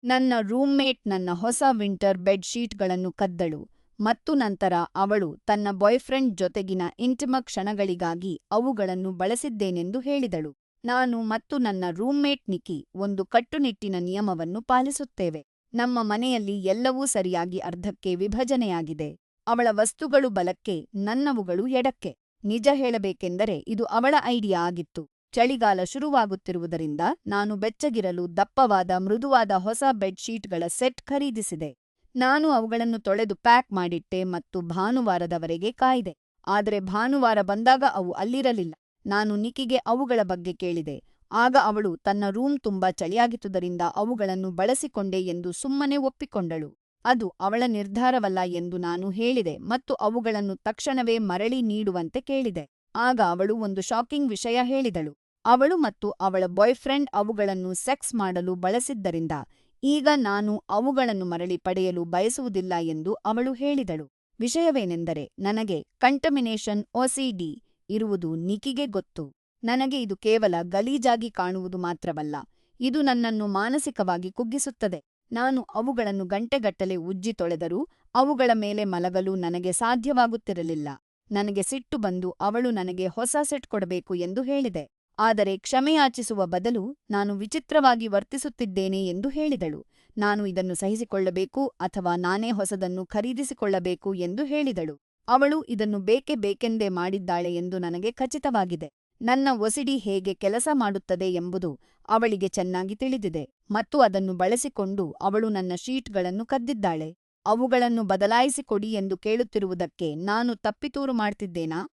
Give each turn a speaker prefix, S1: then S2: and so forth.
S1: ನನ್ನ ರೂಮ್ಮೇಟ್ ನನ್ನ ಹೊಸ ವಿಂಟರ್ ಬೆಡ್ ಶೀಟ್‌ಗಳನ್ನು ಕದ್ದಳು ಮತ್ತು ನಂತರ ಅವಳು ತನ್ನ ಬಾಯ್‌ಫ್ರೆಂಡ್ ಜೊತೆಗಿನ ಇಂಟಿಮ ಕ್ಷಣಗಳಿಗಾಗಿ ಅವುಗಳನ್ನು ಬಳಸಿದ್ದೇನೆಂದು ಹೇಳಿದಳು. ನಾನು ಮತ್ತು ನನ್ನ ರೂಮ್ಮೇಟ್ ನಿಕಿ ಒಂದು ಕಟ್ಟುನಿಟ್ಟಿನ ನಿಯಮವನ್ನು ಪಾಲಿಸುತ್ತೇವೆ. ನಮ್ಮ ಮನೆಯಲ್ಲಿ ಎಲ್ಲವೂ ಸರಿಯಾಗಿ ಅರ್ಧಕ್ಕೆ ವಿಭಜನೆಯಾಗಿದೆ. ಅವಳ ವಸ್ತುಗಳು ಬಲಕ್ಕೆ, ನನ್ನವುಗಳು ಎಡಕ್ಕೆ. ನಿಜ ಹೇಳಬೇಕೆಂದರೆ ಇದು ಅವಳ ಐಡಿಯಾ ಆಗಿತ್ತು. ಚಳಿಗಾಲ ಶುರುವಾಗುತ್ತಿರುವುದರಿಂದ ನಾನು ಬೆಚ್ಚಗಿರಲು ದಪ್ಪವಾದ ಮೃದುವಾದ ಹೊಸ ಬೆಡ್ ಶೀಟ್‌ಗಳ ಸೆಟ್ ಖರೀದಿಸಿದೆ. ನಾನು ಅವುಗಳನ್ನು ತೊಳೆದು ಪ್ಯಾಕ್ ಮಾಡಿಟ್ಟೆ ಮತ್ತು ಭಾನುವಾರದವರೆಗೆ ಕಾಯ್ದೆ. ಆದರೆ ಭಾನುವಾರ ಬಂದಾಗ ಅವು ಅಲ್ಲಿರಲಿಲ್ಲ. ನಾನು ನಿಕಿಗೆ ಅವುಗಳ ಬಗ್ಗೆ ಕೇಳಿದೆ. ಆಗ ಅವಳು ತನ್ನ ರೂಮ್ ತುಂಬಾ ಚಳಿಯಾಗಿದ್ದುದರಿಂದ ಅವುಗಳನ್ನು ಬಳಸಿಕೊಂಡೆ ಎಂದು ಸುಮ್ಮನೆ ಒಪ್ಪಿಕೊಂಡಳು. ಅದು ಅವಳ ನಿರ್ಧಾರವಲ್ಲ ಎಂದು ನಾನು ಹೇಳಿದೆ ಮತ್ತು ಅವುಗಳನ್ನು ತಕ್ಷಣವೇ ಮರಳಿ ನೀಡುವಂತೆ ಕೇಳಿದೆ. ಆಗ ಅವಳು ಒಂದು ಶಾಕಿಂಗ್ ವಿಷಯ ಹೇಳಿದಳು. ಅವಳು ಮತ್ತು ಅವಳ ಬಾಯ್‌ಫ್ರೆಂಡ್ ಅವುಗಳನ್ನು ಸೆಕ್ಸ್ ಮಾಡಲು ಬಳಸಿದ್ದರಿಂದ ಈಗ ನಾನು ಅವುಗಳನ್ನು ಮರಳಿ ಪಡೆಯಲು ಬಯಸುವುದಿಲ್ಲ ಎಂದು ಅವಳು ಹೇಳಿದಳು. ವಿಷಯವೇನೆಂದರೆ, ನನಗೆ ಕಂಟಮಿನೇಷನ್ ಒಸಿಡಿ ಇರುವುದು ನಿಕಿಗೆ ಗೊತ್ತು. ನನಗೆ ಇದು ಕೇವಲ ಗಲೀಜಾಗಿ ಕಾಣುವುದು ಮಾತ್ರವಲ್ಲ, ಇದು ನನ್ನನ್ನು ಮಾನಸಿಕವಾಗಿ ಕುಗ್ಗಿಸುತ್ತದೆ. ನಾನು ಅವುಗಳನ್ನು ಗಂಟೆಗಟ್ಟಲೆ ಉಜ್ಜಿ ತೊಳೆದರೂ ಅವುಗಳ ಮೇಲೆ ಮಲಗಲು ನನಗೆ ಸಾಧ್ಯವಾಗುತ್ತಿರಲಿಲ್ಲ. ನನಗೆ ಸಿಟ್ಟು ಬಂದು ಅವಳು ನನಗೆ ಹೊಸ ಸೆಟ್ ಕೊಡಬೇಕು ಎಂದು ಹೇಳಿದೆ. ಆದರೆ ಕ್ಷಮೆಯಾಚಿಸುವ ಬದಲು ನಾನು ವಿಚಿತ್ರವಾಗಿ ವರ್ತಿಸುತ್ತಿದ್ದೇನೆ ಎಂದು ಹೇಳಿದಳು. ನಾನು ಇದನ್ನು ಸಹಿಸಿಕೊಳ್ಳಬೇಕು ಅಥವಾ ನಾನೇ ಹೊಸದನ್ನು ಖರೀದಿಸಿಕೊಳ್ಳಬೇಕು ಎಂದು ಹೇಳಿದಳು. ಅವಳು ಇದನ್ನು ಬೇಕೆ ಬೇಕೆಂದೇ ಮಾಡಿದ್ದಾಳೆ ಎಂದು ನನಗೆ ಖಚಿತವಾಗಿದೆ. ನನ್ನ ಒಸಿಡಿ ಹೇಗೆ ಕೆಲಸ ಮಾಡುತ್ತದೆ ಎಂಬುದು ಅವಳಿಗೆ ಚೆನ್ನಾಗಿ ತಿಳಿದಿದೆ ಮತ್ತು ಅದನ್ನು ಬಳಸಿಕೊಂಡು ಅವಳು ನನ್ನ ಶೀಟ್‌ಗಳನ್ನು ಕದ್ದಿದ್ದಾಳೆ. ಅವುಗಳನ್ನು ಬದಲಾಯಿಸಿಕೊಡಿ ಎಂದು ಕೇಳುತ್ತಿರುವುದಕ್ಕೆ ನಾನು ತಪ್ಪಿತೂರು ಮಾಡ್ತಿದ್ದೇನಾ?